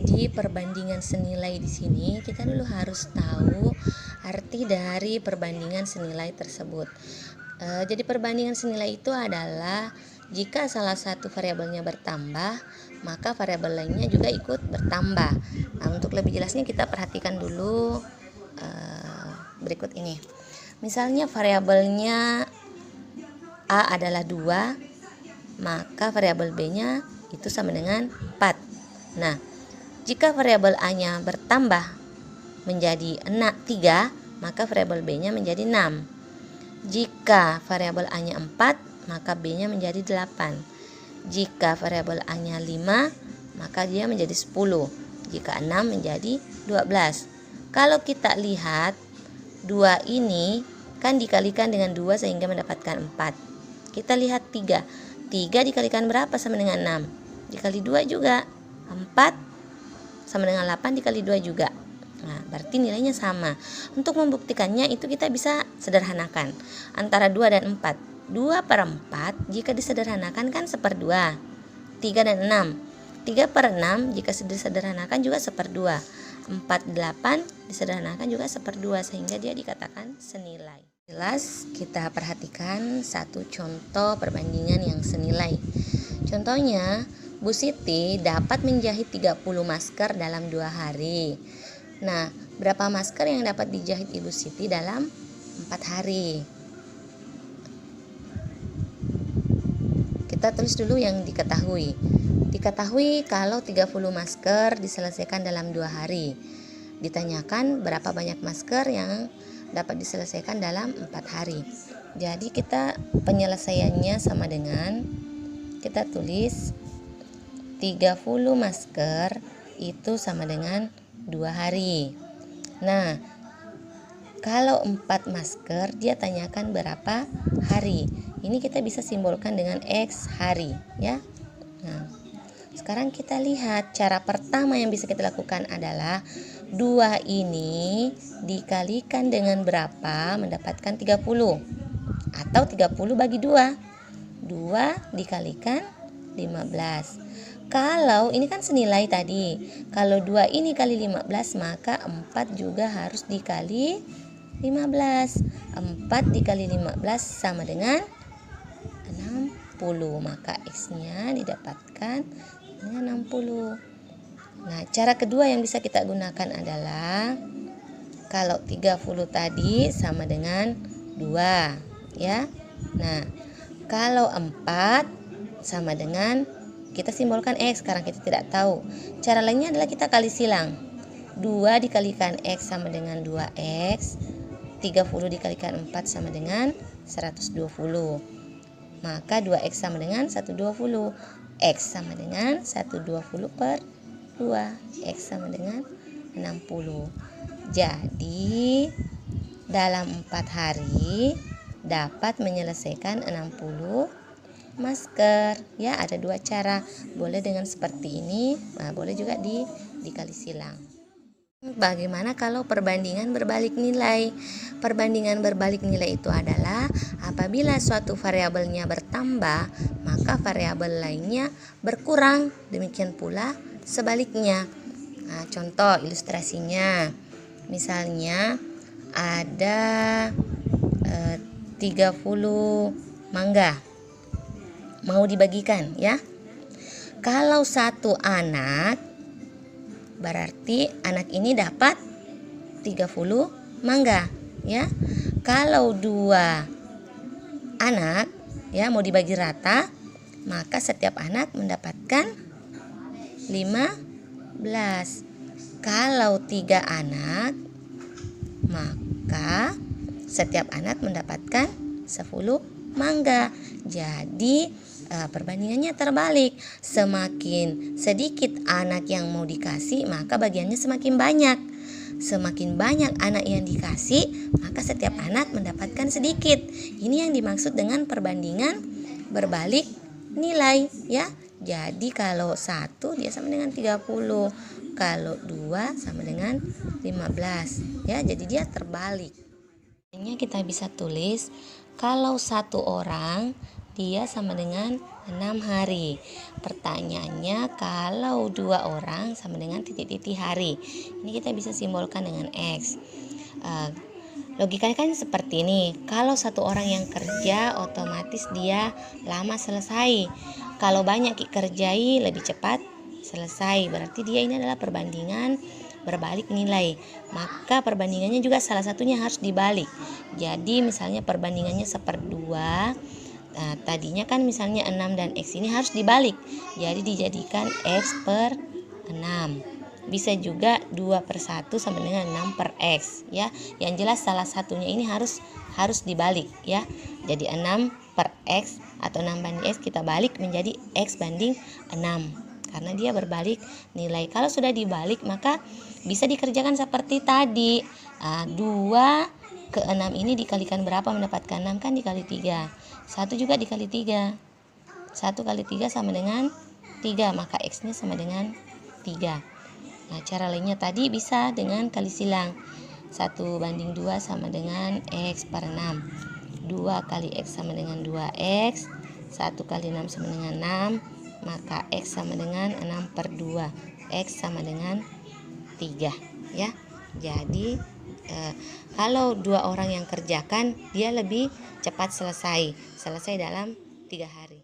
Jadi perbandingan senilai di sini kita dulu harus tahu arti dari perbandingan senilai tersebut. Jadi perbandingan senilai itu adalah jika salah satu variabelnya bertambah, maka variabel lainnya juga ikut bertambah. Nah, untuk lebih jelasnya kita perhatikan dulu berikut ini. Misalnya variabelnya A adalah 2, maka variabel B-nya itu sama dengan 4. Nah, jika variabel A-nya bertambah menjadi 3, maka variabel B-nya menjadi 6. Jika variabel A-nya 4, maka B-nya menjadi 8. Jika variabel A-nya 5, maka dia menjadi 10. Jika 6 menjadi 12. Kalau kita lihat 2 ini kan dikalikan dengan 2 sehingga mendapatkan 4. Kita lihat 3. 3 dikalikan berapa sama dengan 6? Dikali 2 juga. 4 sama dengan 8 dikali 2 juga. Nah, berarti nilainya sama. Untuk membuktikannya itu kita bisa sederhanakan antara 2 dan 4. 2 per 4 jika disederhanakan kan 1/2. 3 dan 6. 3 per 6 jika disederhanakan juga 1/2. 4, 8 disederhanakan juga 1/2 sehingga dia dikatakan senilai. Jelas, kita perhatikan satu contoh perbandingan yang senilai. Contohnya, Bu Siti dapat menjahit 30 masker dalam 2 hari. Nah, berapa masker yang dapat dijahit Ibu Siti dalam 4 hari? Kita tulis dulu yang diketahui. Diketahui kalau 30 masker diselesaikan dalam 2 hari. Ditanyakan berapa banyak masker yang dapat diselesaikan dalam 4 hari. Jadi kita penyelesaiannya sama dengan kita tulis 30 masker itu sama dengan 2 hari. Nah, kalau 4 masker dia tanyakan berapa hari. Ini kita bisa simbolkan dengan X hari ya. Nah, sekarang kita lihat cara pertama yang bisa kita lakukan adalah 2 ini dikalikan dengan berapa mendapatkan 30. Atau 30 bagi 2. 2 dikalikan 15. Kalau ini kan senilai tadi. Kalau 2 ini kali 15 maka 4 juga harus dikali 15. 4 dikali 15 sama dengan 60. Maka X-nya didapatkan dengan 60. Nah, cara kedua yang bisa kita gunakan adalah kalau 30 tadi sama dengan 2 ya. Nah, kalau 4 sama dengan kita simbolkan X, sekarang kita tidak tahu. Cara lainnya adalah kita kali silang. 2 dikalikan X sama dengan 2X. 30 dikalikan 4 sama dengan 120. Maka 2X sama dengan 120. X sama dengan 120 per 2. X sama dengan 60. Jadi dalam 4 hari dapat menyelesaikan 60 masker ya. Ada 2 cara, boleh dengan seperti ini, nah, boleh juga dikali silang. Bagaimana kalau perbandingan berbalik nilai? Perbandingan berbalik nilai itu adalah apabila suatu variabelnya bertambah maka variabel lainnya berkurang, demikian pula sebaliknya. Nah, contoh ilustrasinya misalnya ada 30 mangga mau dibagikan ya. Kalau 1 anak berarti anak ini dapat 30 mangga ya. Kalau 2 anak ya mau dibagi rata, maka setiap anak mendapatkan 15. Kalau 3 anak, maka setiap anak mendapatkan 10 mangga. Jadi perbandingannya terbalik. Semakin sedikit anak yang mau dikasih, maka bagiannya semakin banyak. Semakin banyak anak yang dikasih, maka setiap anak mendapatkan sedikit. Ini yang dimaksud dengan perbandingan berbalik nilai ya. Jadi kalau 1 dia sama dengan 30. Kalau 2 sama dengan 15 ya. Jadi dia terbalik. Kita bisa tulis kalau 1 orang dia sama dengan 6 hari. Pertanyaannya, kalau 2 orang sama dengan titik-titik hari, ini kita bisa simbolkan dengan X. Logikanya kan seperti ini, kalau satu orang yang kerja otomatis dia lama selesai, kalau banyak kerjai lebih cepat selesai, berarti dia ini adalah perbandingan berbalik nilai, maka perbandingannya juga salah satunya harus dibalik. Jadi misalnya perbandingannya 1/2, nah, tadinya kan misalnya 6 dan X ini harus dibalik, jadi dijadikan X per 6. Bisa juga 2/1 sama dengan 6/X ya. Yang jelas salah satunya ini harus dibalik ya. Jadi 6/X atau 6 banding X kita balik menjadi X banding 6. Karena dia berbalik nilai. Kalau sudah dibalik maka bisa dikerjakan seperti tadi. 2 ke 6 ini dikalikan berapa mendapatkan 6, kan dikali 3. 1 juga dikali 3. 1 kali 3 sama dengan 3, maka X-nya sama dengan 3. Nah, cara lainnya tadi bisa dengan kali silang. 1/2 sama dengan X per 6. 2 kali X sama dengan 2X. 1 kali 6 sama dengan 6. Maka X sama dengan 6/2. X sama dengan 3 ya. Jadi kalau 2 orang yang kerjakan, dia lebih cepat selesai dalam 3 hari.